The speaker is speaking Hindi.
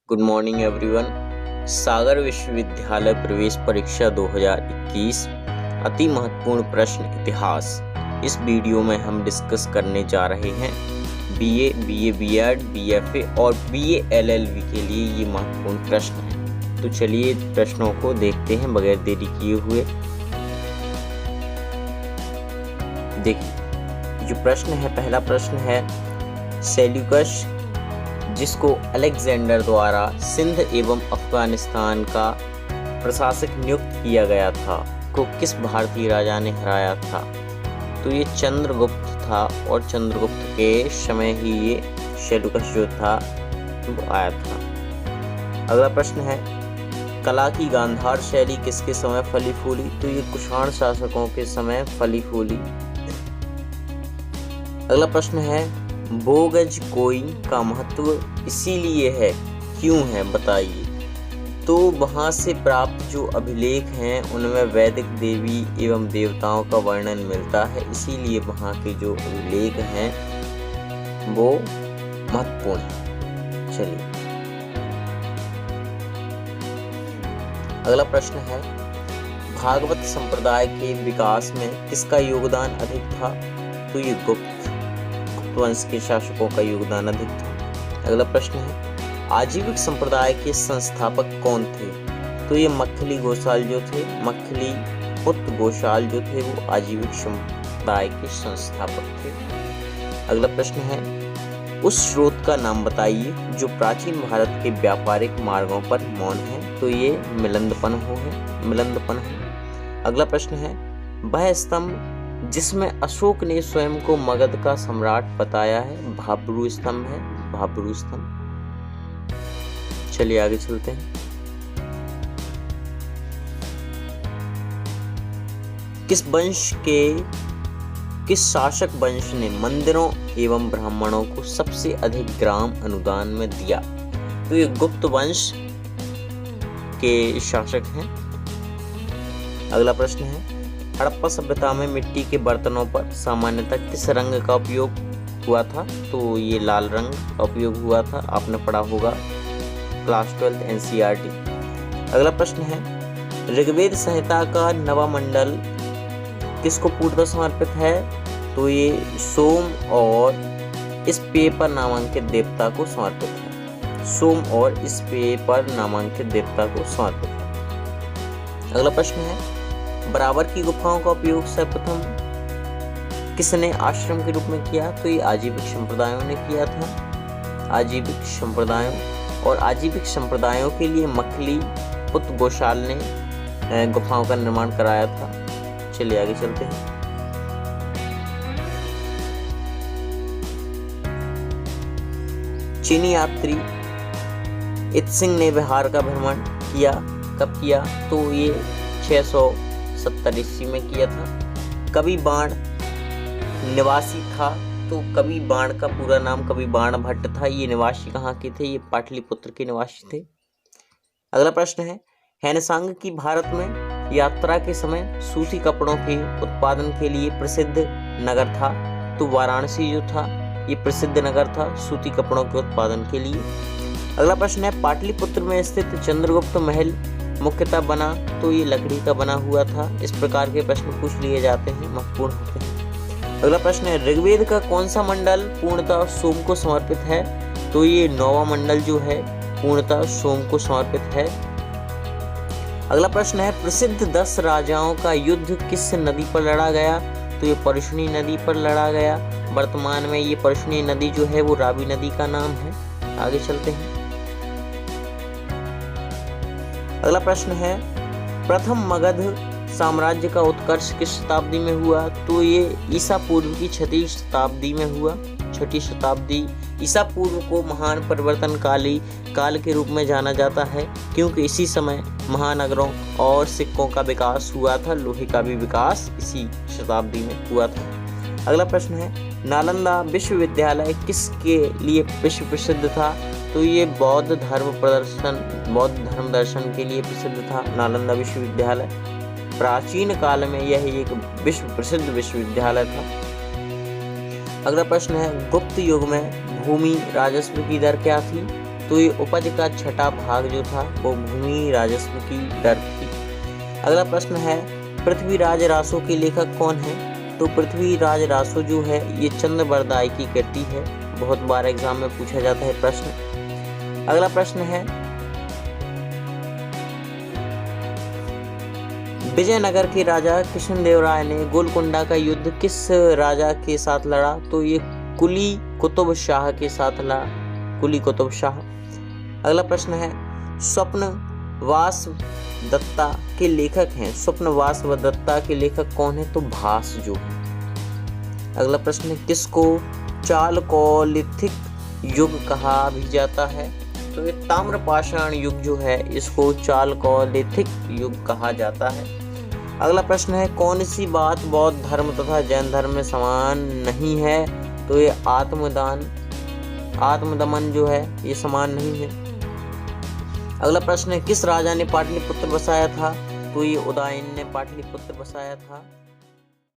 Good morning everyone. सागर विश्वविद्यालय प्रवेश परीक्षा 2021 अति महत्वपूर्ण प्रश्न इतिहास। इस वीडियो में हम डिस्कस करने जा रहे हैं बीए, बीएड, बीएफए और बीए एलएलबी के लिए ये महत्वपूर्ण प्रश्न हैं। तो चलिए प्रश्नों को देखते हैं बगैर देरी किए हुए। देखिए जो प्रश्न है, पहला प्रश्न है सेल्यूकस, जिसको अलेक्जेंडर द्वारा सिंध एवं अफगानिस्तान का प्रशासक नियुक्त किया गया था, को किस भारतीय राजा ने हराया था? तो ये चंद्रगुप्त था और चंद्रगुप्त के समय ही ये सेल्यूकस जो था वो आया था। अगला प्रश्न है कला की गांधार शैली किसके समय फली फूली? तो ये कुषाण शासकों के समय फली फूली। अगला प्रश्न है बोगज कोई का महत्व इसीलिए है, क्यों है बताइए? तो वहाँ से प्राप्त जो अभिलेख हैं उनमें वैदिक देवी एवं देवताओं का वर्णन मिलता है, इसीलिए वहाँ के जो अभिलेख हैं वो महत्वपूर्ण है। चलिए अगला प्रश्न है भागवत संप्रदाय के विकास में किसका योगदान अधिक था? तो ये गुप्त वंश के शासकों का योगदान अधिक था। अगला प्रश्न है आजीविक संप्रदाय के संस्थापक कौन थे? तो ये मक्खली गोसाल जो थे, मक्खली पुत्र गोसाल जो थे वो आजीविक संप्रदाय के संस्थापक थे। अगला प्रश्न है उस स्रोत का नाम बताइए जो प्राचीन भारत के व्यापारिक मार्गों पर मौन है? तो ये मिलंदपन है। अगला प्रश्न है वह स्तंभ जिसमें अशोक ने स्वयं को मगध का सम्राट बताया है? भाब्रू स्तंभ है, भाब्रू स्तंभ। चलिए आगे चलते हैं। किस शासक वंश ने मंदिरों एवं ब्राह्मणों को सबसे अधिक ग्राम अनुदान में दिया? तो ये गुप्त वंश के शासक हैं। अगला प्रश्न है हड़प्पा सभ्यता में मिट्टी के बर्तनों पर सामान्यतः किस रंग का उपयोग हुआ था? तो ये लाल रंग का उपयोग हुआ था, आपने पढ़ा होगा क्लास 12 एनसीईआरटी। अगला प्रश्न है ऋग्वेद संहिता का नवा मंडल किसको पूर्णतः समर्पित है? तो ये सोम और इस पेय पर नामांकित देवता को समर्पित है। सोम और इस पेय पर नामांकित देवता को समर्पित है। अगला प्रश्न है बराबर की गुफाओं का उपयोग सर्वप्रथम किसने आश्रम के रूप में किया? तो ये आजीविक संप्रदायों ने किया था। आजीविक संप्रदायों के लिए मक्खली पुत्र गोसाल ने गुफाओं का निर्माण कराया था। चलिए आगे चलते हैं। चीनी यात्री इत्सिंग ने बिहार का भ्रमण किया, कब किया? तो ये 670 ईस्वी में किया था। कवि बाण निवासी था, तो कवि बाण का पूरा नाम कवि बाण भट्ट था। ये निवासी कहाँ के थे? ये पाटलिपुत्र के निवासी थे। अगला प्रश्न है हैनसांग की भारत में यात्रा के समय सूती कपड़ों के उत्पादन के लिए प्रसिद्ध नगर था? तो वाराणसी जो था ये प्रसिद्ध नगर था सूती कपड़ों के उत्पादन के लिए। अगला प्रश्न है पाटलिपुत्र में स्थित चंद्रगुप्त महल मुख्यतः बना? तो ये लकड़ी का बना हुआ था। इस प्रकार के प्रश्न पूछ लिए जाते हैं, महत्वपूर्ण होते हैं। अगला प्रश्न है ऋग्वेद का कौन सा मंडल पूर्णतः सोम को समर्पित है? तो ये 9वां मंडल जो है पूर्णतः सोम को समर्पित है। अगला प्रश्न है प्रसिद्ध 10 राजाओं का युद्ध किस नदी पर लड़ा गया? तो ये परशुनी नदी पर लड़ा गया। वर्तमान में ये परशुनी नदी जो है वो रावी नदी का नाम है। आगे चलते हैं। अगला प्रश्न है प्रथम मगध साम्राज्य का उत्कर्ष किस शताब्दी में हुआ? तो ये ईसा पूर्व की 6वीं शताब्दी में हुआ। 6वीं शताब्दी ईसा पूर्व को महान परिवर्तनकाली काल के रूप में जाना जाता है, क्योंकि इसी समय महानगरों और सिक्कों का विकास हुआ था। लोहे का भी विकास इसी शताब्दी में हुआ था। अगला प्रश्न है नालंदा विश्वविद्यालय किसके लिए विश्व प्रसिद्ध था? तो ये बौद्ध धर्म दर्शन के लिए प्रसिद्ध था नालंदा विश्वविद्यालय। प्राचीन काल में यह एक विश्व प्रसिद्ध विश्वविद्यालय था। अगला प्रश्न है गुप्त युग में भूमि राजस्व की दर क्या थी? तो ये उपज का छठा भाग जो था वो भूमि राजस्व की दर थी। अगला प्रश्न है पृथ्वीराज रासो के लेखक कौन है? तो पृथ्वीराज रासो जो है ये चंद्रबरदाई की कृति है। बहुत बार एग्जाम में पूछा जाता है प्रश्न। अगला प्रश्न है विजयनगर के राजा कृष्णदेवराय ने गोलकुंडा का युद्ध किस राजा के साथ लड़ा? तो ये कुली कुतुब शाह के साथ लड़ा, कुली कुतुब शाह। अगला प्रश्न है स्वप्नवास दत्ता के लेखक हैं। स्वप्नवास व दत्ता के लेखक कौन है? तो भास जो है। अगला प्रश्न है किसको चालकोलिथिक युग कहा भी जाता है? तो ये ताम्रपाषाण युग जो है इसको चालकोलिथिक युग कहा जाता है। अगला प्रश्न है कौन सी बात बौद्ध धर्म तथा जैन धर्म में समान नहीं है? तो ये आत्मदमन जो है ये समान नहीं है। अगला प्रश्न है किस राजा ने पाटलिपुत्र बसाया था? तो ये उदयन ने पाटलिपुत्र बसाया था।